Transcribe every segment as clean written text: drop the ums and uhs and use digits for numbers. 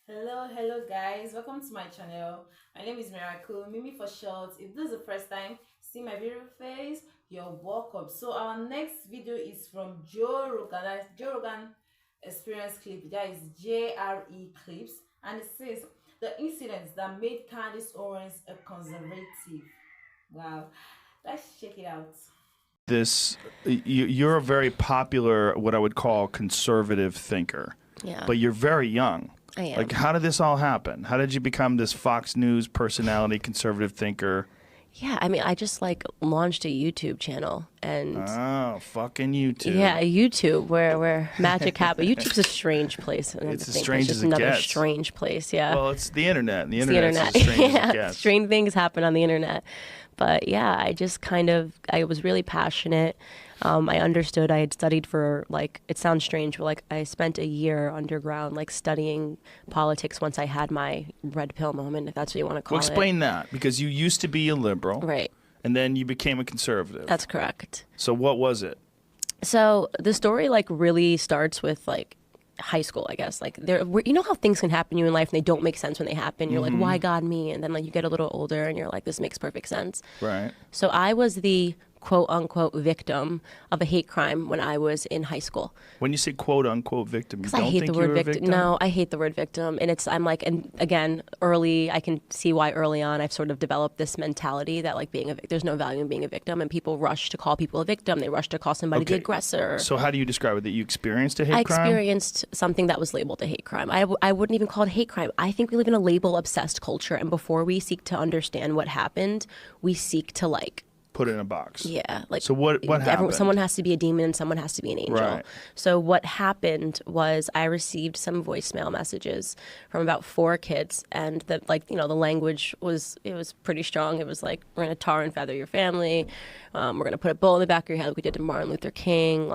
Hello guys, welcome to my channel. My name is Miracle, Mimi for short. If this is the first time seeing my beautiful face, you're welcome. So our next video is from Joe Rogan. That's Joe Rogan experience clip. That is JRE clips, and it says the incidents that made Candace Owens a conservative. Wow, let's check it out. You're a very popular, what I would call conservative thinker. Yeah. But you're very young. I am. Like, how did this all happen? How did you become this Fox News personality, conservative thinker? Yeah, I mean, I just launched a YouTube channel and Oh, fucking YouTube. yeah, YouTube where magic happens. YouTube's a strange place. It's as strange it's as just it another gets. strange place. Yeah. Well, it's the internet. And the It's the internet's internet. as strange as Yeah, it gets. strange things happen on the internet. But yeah, I was really passionate. I understood. I had studied for it sounds strange, but I spent a year underground, studying politics once I had my red pill moment, if that's what you want to call Well, explain that, because you used to be a liberal. Right. And then you became a conservative. That's correct. So what was it? So the story really starts with high school, I guess. You know how things can happen to you in life and they don't make sense when they happen. You're like, why God me? And then you get a little older and you're like, this makes perfect sense. Right. So I was the quote unquote victim of a hate crime when I was in high school. When you say quote unquote victim, you Because I don't hate think the word you're a victim. No, I hate the word victim. And and again, I can see why early on I've sort of developed this mentality that there's no value in being a victim, and people rush to call people a victim. They rush to call somebody the aggressor. So how do you describe it? That you experienced a hate I crime? experienced something that was labeled a hate crime. I wouldn't even call it a hate crime. I think we live in a label-obsessed culture, and before we seek to understand what happened, we seek to Put it in a box. yeah, So what happened? someone has to be a demon and someone has to be an angel. Right. So what happened was I received some voicemail messages from about 4 kids, and the language was pretty strong. It was we're gonna tar and feather your family, we're gonna put a bullet in the back of your head like we did to Martin Luther King,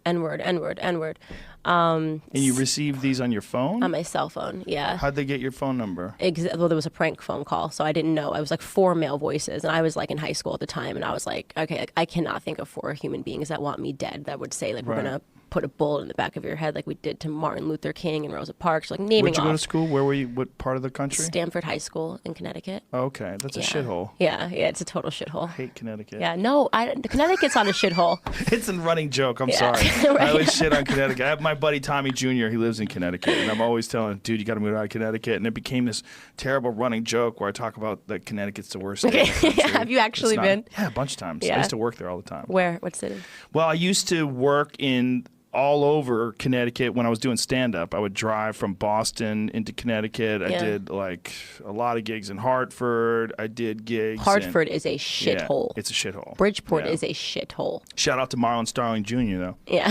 N-word, N-word, N-word. And you received these on your phone? On my cell phone, yeah. How'd they get your phone number? Well, there was a prank phone call, so I didn't know. I was 4 male voices, and I was in high school at the time, and I was like, okay, I cannot think of 4 human beings that want me dead that would say we're gonna put a bullet in the back of your head like we did to Martin Luther King and Rosa Parks, naming Where'd you off. go to school? Where were you? What part of the country? Stanford High School in Connecticut. Okay, that's a shithole. Yeah, it's a total shithole. I hate Connecticut. Yeah, no, Connecticut's not a shithole. It's a running joke. I'm Yeah. sorry. Right. I always shit on Connecticut. I have my buddy Tommy Jr. He lives in Connecticut, and I'm always telling him, dude, you got to move out of Connecticut. And it became this terrible running joke where I talk about that Connecticut's the worst state in the country. Have you actually been? Yeah, a bunch of times. I Yeah. used to work there all the time. Where? What city? Well, I used to work in all over Connecticut when I was doing stand-up. I would drive from Boston into Connecticut. I Yeah. did a lot of gigs in Hartford. I did gigs Hartford is a yeah, shithole. it's a shithole. Bridgeport Yeah. is a shithole. Shout out to Marlon Starling Jr. though. Yeah.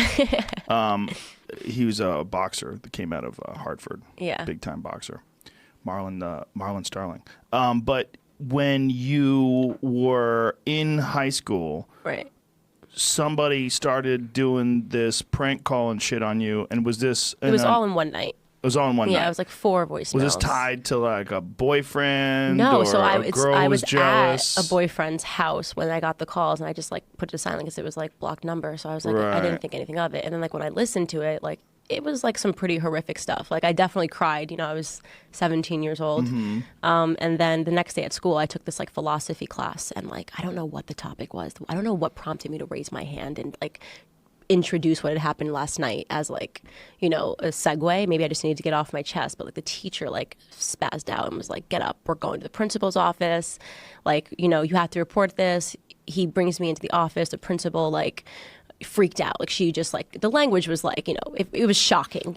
He was a boxer that came out of Hartford. Yeah. Big time boxer. Marlon Starling. But when you were in high school, Right. somebody started doing this prank call and shit on you, and was this? It was all in one night. It was all in one Yeah, night. it was 4 voicemails. Was this tied to a boyfriend? No, or so a girl I was was jealous? at a boyfriend's house when I got the calls, and I just put it to silent because it was blocked number. So I was I Right. didn't think anything of it. And then when I listened to it, it was some pretty horrific stuff. I definitely cried. I was 17 years old. Mm-hmm. And then the next day at school, I took this philosophy class, and I don't know what the topic was. I don't know what prompted me to raise my hand and introduce what had happened last night as a segue. Maybe I just needed to get off my chest, but the teacher spazzed out and was get up, we're going to the principal's office, you have to report this. He brings me into the office. The principal freaked out. She just the language was it was shocking,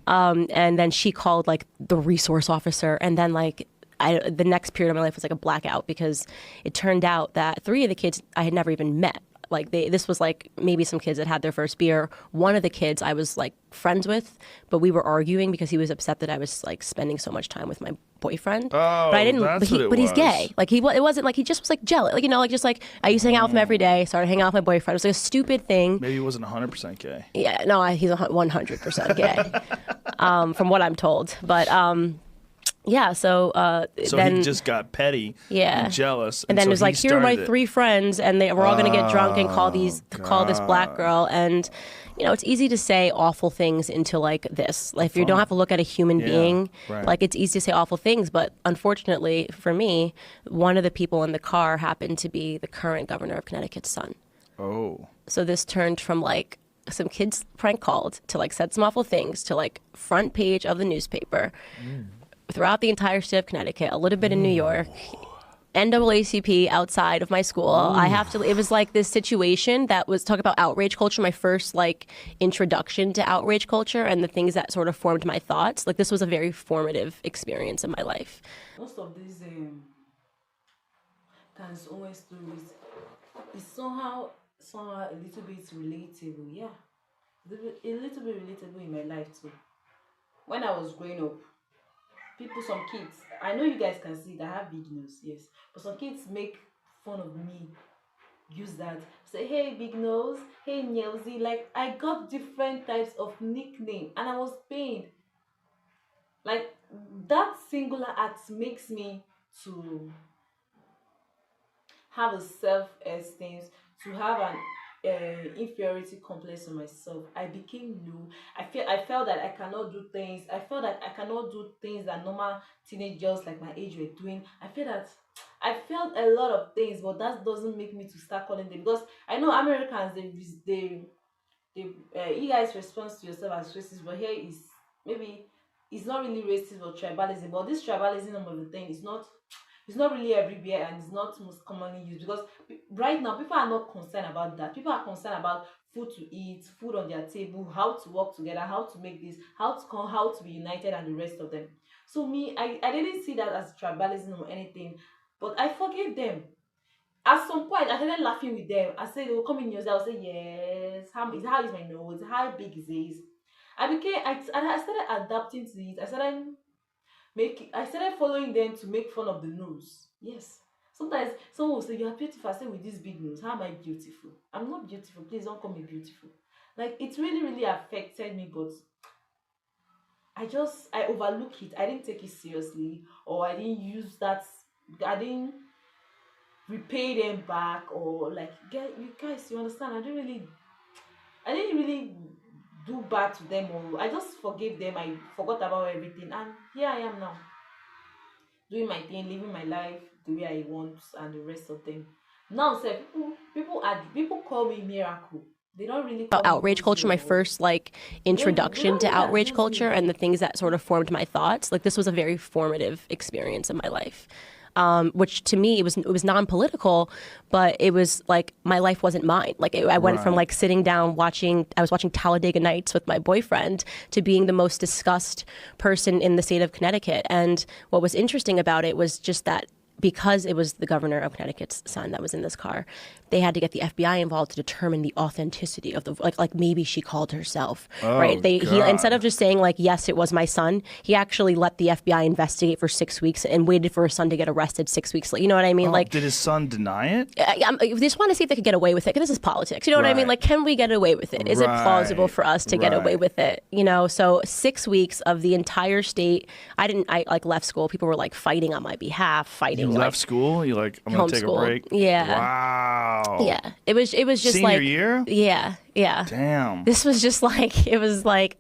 and then she called the resource officer, and then the next period of my life was a blackout because it turned out that 3 of the kids I had never even met. This was maybe some kids that had their first beer. One of the kids I was friends with, but we were arguing because he was upset that I was spending so much time with my boyfriend. Oh, but I didn't. that's But, what it but he's was. gay. It wasn't he just was jealous. I used to hang out with him every day. Started hanging out with my boyfriend. It was a stupid thing. Maybe he wasn't 100% gay. Yeah, no, he's 100% gay, from what I'm told. But yeah, so So then he just got petty Yeah. and jealous. and then so it was like, he here are my started it. 3 friends, and we're all going to get drunk and call this black God. girl. And it's easy to say awful things into like this. Like if you don't have to look at a human being, right. like it's easy to say awful things. But unfortunately for me, one of the people in the car happened to be the current governor of Connecticut's son. Oh. So this turned from like some kids prank called to like said some awful things to like front page of the newspaper. Throughout the entire state of Connecticut, a little bit in New York, NAACP outside of my school. It was like this situation that was talk about outrage culture, my first like introduction to outrage culture and the things that sort of formed my thoughts. Like this was a very formative experience in my life. Most of these Candace Owens stories is somehow a little bit relatable. Yeah, a little bit relatable in my life too. When I was growing up, some kids, I know you guys can see that I have big nose, yes, but some kids make fun of me, use that, say, hey, big nose, hey, Nyelzy. Like, I got different types of nickname and I was pained. Like, that singular act makes me to have a self-esteem, to have an inferiority complex on myself. I became low. I felt that I cannot do things. I felt that I cannot do things that normal teenage girls like my age were doing. I felt a lot of things, but that doesn't make me to start calling them, because I know Americans, you guys respond to yourself as racist, but here is maybe it's not really racist or tribalism, but this tribalism of the thing is not, it's not really everywhere, and it's not most commonly used, because right now people are not concerned about that. People are concerned about food to eat, food on their table, how to work together, how to make this, how to be united, and the rest of them. So me, I didn't see that as tribalism or anything, but I forgave them. At some point I started laughing with them. I said they will come in yours, I'll say, yes, how is my nose, how big is this? I started adapting to it. I started following them to make fun of the nose. Yes. Sometimes someone will say, you are beautiful. I say, with this big nose, how am I beautiful? I'm not beautiful. Please don't call me beautiful. Like, it really, really affected me, but I overlook it. I didn't take it seriously, or I didn't use that. I didn't repay them back, or like, you guys, you understand? I didn't really do bad to them, or I just forgave them. I forgot about everything, and here I am now, doing my thing, living my life the way I want, and the rest of them. Now, say people call me Miracle. They don't really call About me outrage culture, my Uzo. first like introduction to really outrage abuse culture me. and the things that sort of formed my thoughts. Like this was a very formative experience in my life. Which to me it was non-political, but it was like my life wasn't mine. Like I went from like sitting down I was watching Talladega Nights with my boyfriend to being the most discussed person in the state of Connecticut. And what was interesting about it was just that because it was the governor of Connecticut's son that was in this car, they had to get the FBI involved to determine the authenticity of the like maybe she called herself, right? He instead of just saying like, yes, it was my son, he actually let the FBI investigate for 6 weeks and waited for his son to get arrested 6 weeks later. You know what I mean? Like, did his son deny it? I just want to see if they could get away with it, because this is politics. You know what I mean? Like, can we get away with it? Is it plausible for us to get away with it? You know, so 6 weeks of the entire state. I like left school. People were like fighting on my behalf, fighting. You left school? You like, I'm gonna take a homeschool. break? Yeah. Wow. Yeah. It was just Senior like year? Yeah. Yeah. Damn. This was just like, it was like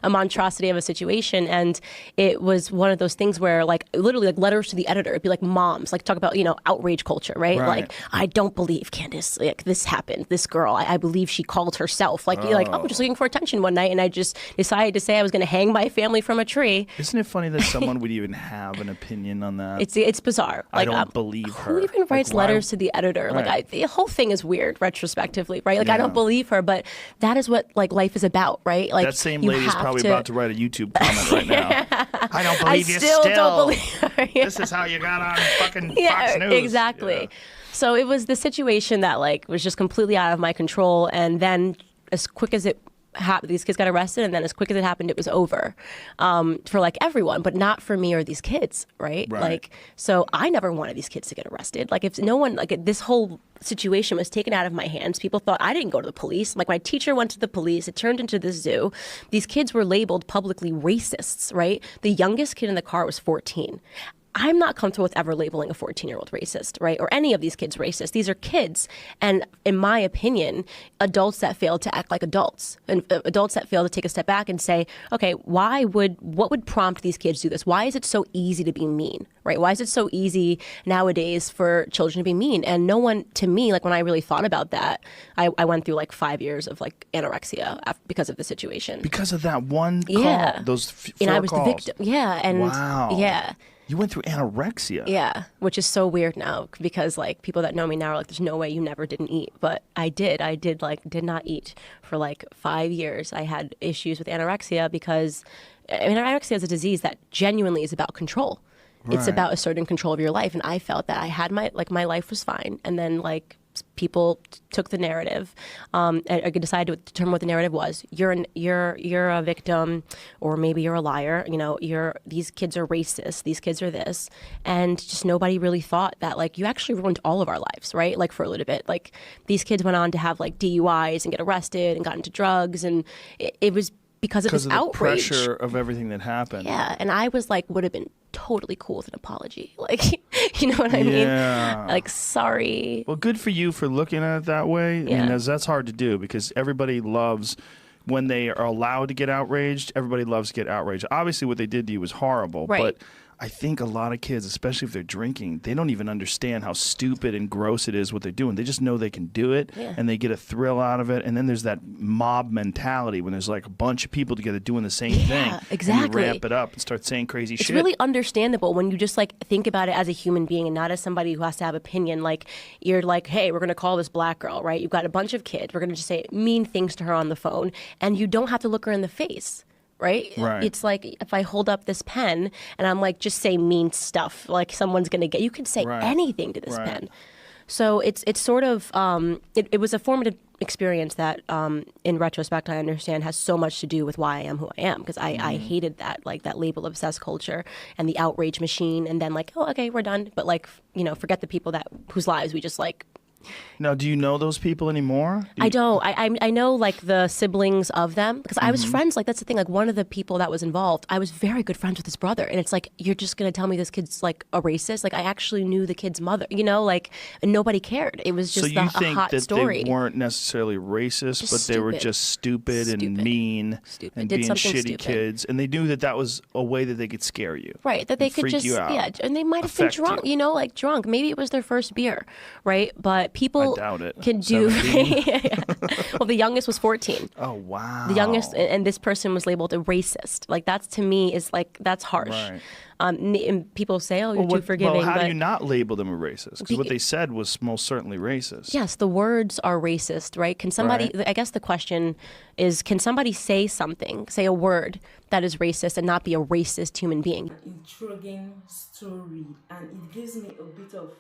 a monstrosity of a situation. And it was one of those things where like literally like letters to the editor, it'd be like moms, like talk about, outrage culture, right? Like, I don't believe Candace, like this happened, this girl, I believe she called herself. Like, you're like, just looking for attention one night. And I just decided to say I was going to hang my family from a tree. Isn't it funny that someone would even have an opinion on that? It's bizarre. Like, I don't believe her. Who even writes Like, why- letters to the editor? Right. Like, the whole thing is weird retrospectively, right? Like, I don't believe her, but that is what like life is about, right? Like, that same you lady's have probably to- about to write a YouTube comment right now. I don't I believe you still don't believe her. Yeah. This is how you got on fucking Yeah, Fox News. exactly. Yeah. So it was the situation that like was just completely out of my control, and then as quick as it these kids got arrested, and then as quick as it happened, it was over for like everyone, but not for me or these kids, right? Like, so I never wanted these kids to get arrested. Like, if no one, like, this whole situation was taken out of my hands, people thought I didn't go to the police. Like, my teacher went to the police. It turned into the zoo. These kids were labeled publicly racists, right? The youngest kid in the car was 14. I'm not comfortable with ever labeling a 14-year-old racist, right? Or any of these kids racist. These are kids. And in my opinion, adults that fail to act like adults, and adults that fail to take a step back and say, okay, what would prompt these kids to do this? Why is it so easy to be mean, right? Why is it so easy nowadays for children to be mean? And no one, to me, like when I really thought about that, I went through like 5 years of like anorexia because of the situation. Because of that one call, those 4 and I was calls. the victim. Yeah. And wow. Yeah. You went through anorexia. Yeah, which is so weird now because like people that know me now are like, there's no way you never didn't eat. But I did did not eat for like 5 years. I had issues with anorexia because anorexia is a disease that genuinely is about control. It's about asserting control of your life. And I felt that I had my life was fine. And then like people took the narrative. I decided to determine what the narrative was. You're a victim, or maybe you're a liar. You know, these kids are racist. These kids are this, and just nobody really thought that like you actually ruined all of our lives, right? Like for a little bit, like these kids went on to have like DUIs and get arrested and got into drugs, and it was because of this outrage. The pressure of everything that happened. Yeah, and I was like, would have been totally cool with an apology. Like, you know what I mean? Like, sorry. Well, good for you for looking at it that way. Yeah. I mean, that's hard to do because everybody loves, when they are allowed to get outraged, everybody loves to get outraged. Obviously, what they did to you was horrible, but I think a lot of kids, especially if they're drinking, they don't even understand how stupid and gross it is what they're doing. They just know they can do it, and they get a thrill out of it. And then there's that mob mentality when there's like a bunch of people together doing the same thing. Exactly. And you ramp it up and start saying crazy shit. It's really understandable when you just like think about it as a human being and not as somebody who has to have opinion. Like you're like, hey, we're going to call this black girl, right? You've got a bunch of kids. We're going to just say mean things to her on the phone, and you don't have to look her in the face. Right? It's like if I hold up this pen and I'm like, just say mean stuff, like someone's going to get, you can say anything to this pen. So it's sort of, it was a formative experience that in retrospect, I understand has so much to do with why I am who I am. Because I hated that, like that label obsessed culture and the outrage machine. And then like, oh, okay, we're done. But like, you know, forget the people whose lives we just like. Now, do you know those people anymore? I don't. I know like the siblings of them because I was friends. Like that's the thing. Like one of the people that was involved, I was very good friends with his brother. And it's like, you're just going to tell me this kid's like a racist? Like I actually knew the kid's mother, you know, like, and nobody cared. It was just a hot story. So you think that they weren't necessarily racist, just but they were just stupid and mean and being shitty kids. And they knew that that was a way that they could scare you. Right. That they could just, and they might have been drunk, you know, like drunk. Maybe it was their first beer, right? But people can do. Well, the youngest was 14. Oh, wow. The youngest, and this person was labeled a racist. Like that's to me is like, that's harsh. Right. And people say, oh, you're too forgiving. Well, how do you not label them a racist? Because what they said was most certainly racist. Yes, the words are racist, right? Can somebody, I guess the question is, can somebody say something, say a word that is racist and not be a racist human being? Intriguing story, and it gives me a bit of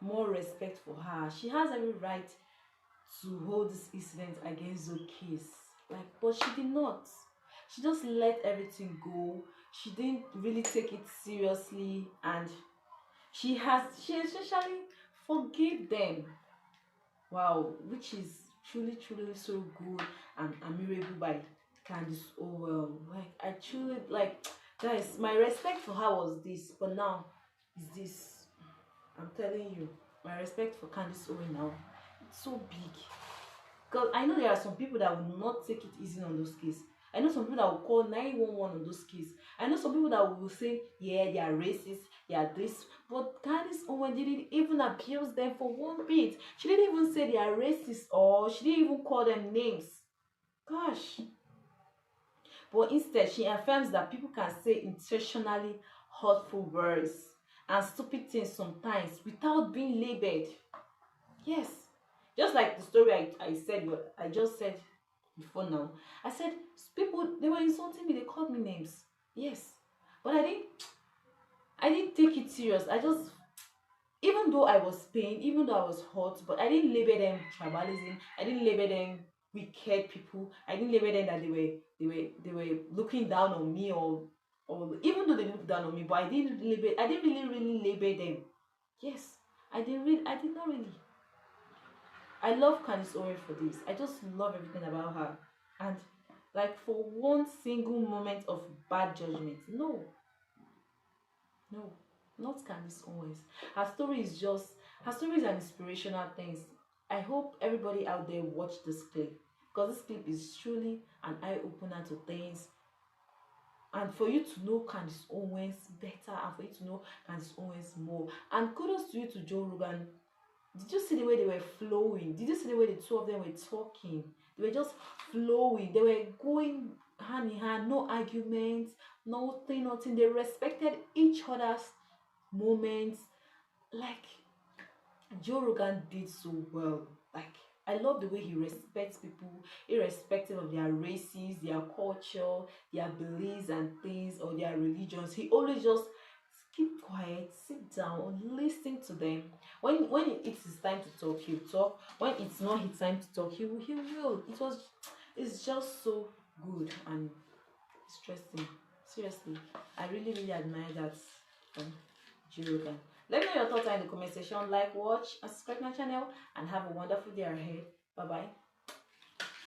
more respect for her. She has every right to hold this incident against the case, like, but she did not. She just let everything go. She didn't really take it seriously, and she essentially forgave them. Wow, which is truly so good and admirable by Candace Owens. Like I truly like, guys, my respect for her was this, but now is this. I'm telling you, my respect for Candace Owens now, it's so big. Because I know there are some people that will not take it easy on those cases. I know some people that will call 911 on those cases. I know some people that will say, yeah, they are racist, they are this. But Candace Owens didn't even abuse them for one bit. She didn't even say they are racist, or she didn't even call them names. Gosh. But instead, she affirms that people can say intentionally hurtful words and stupid things sometimes without being labeled. Yes. Just like the story I just said before now. I said, people, they were insulting me, they called me names. Yes. But I didn't take it serious. I just, even though I was pained, even though I was hurt, but I didn't label them tribalism. I didn't label them wicked people. I didn't label them that they were looking down on me, or even though they looked down on me, but I didn't really label them. Yes, I did not really. I love Candace Owens for this. I just love everything about her. And like for one single moment of bad judgment. No, no, not Candace Owens. Her story is an inspirational thing. I hope everybody out there watch this clip, because this clip is truly an eye-opener to things, and for you to know Candace Owens better, and for you to know Candace Owens more. And kudos to you, to Joe Rogan. Did you see the way they were flowing? Did you see the way the two of them were talking? They were just flowing. They were going hand in hand, no arguments, nothing. They respected each other's moments. Like, Joe Rogan did so well. Like, I love the way he respects people, irrespective of their races, their culture, their beliefs and things, or their religions. He always just keep quiet, sit down, listen to them. When it's his time to talk, he'll talk. When it's not his time to talk, he will. It's just so good and interesting. Seriously, I really admire that from Joe Rogan. Let me know your thoughts in the comment section. Like, watch, and subscribe to my channel, and have a wonderful day ahead. Bye bye.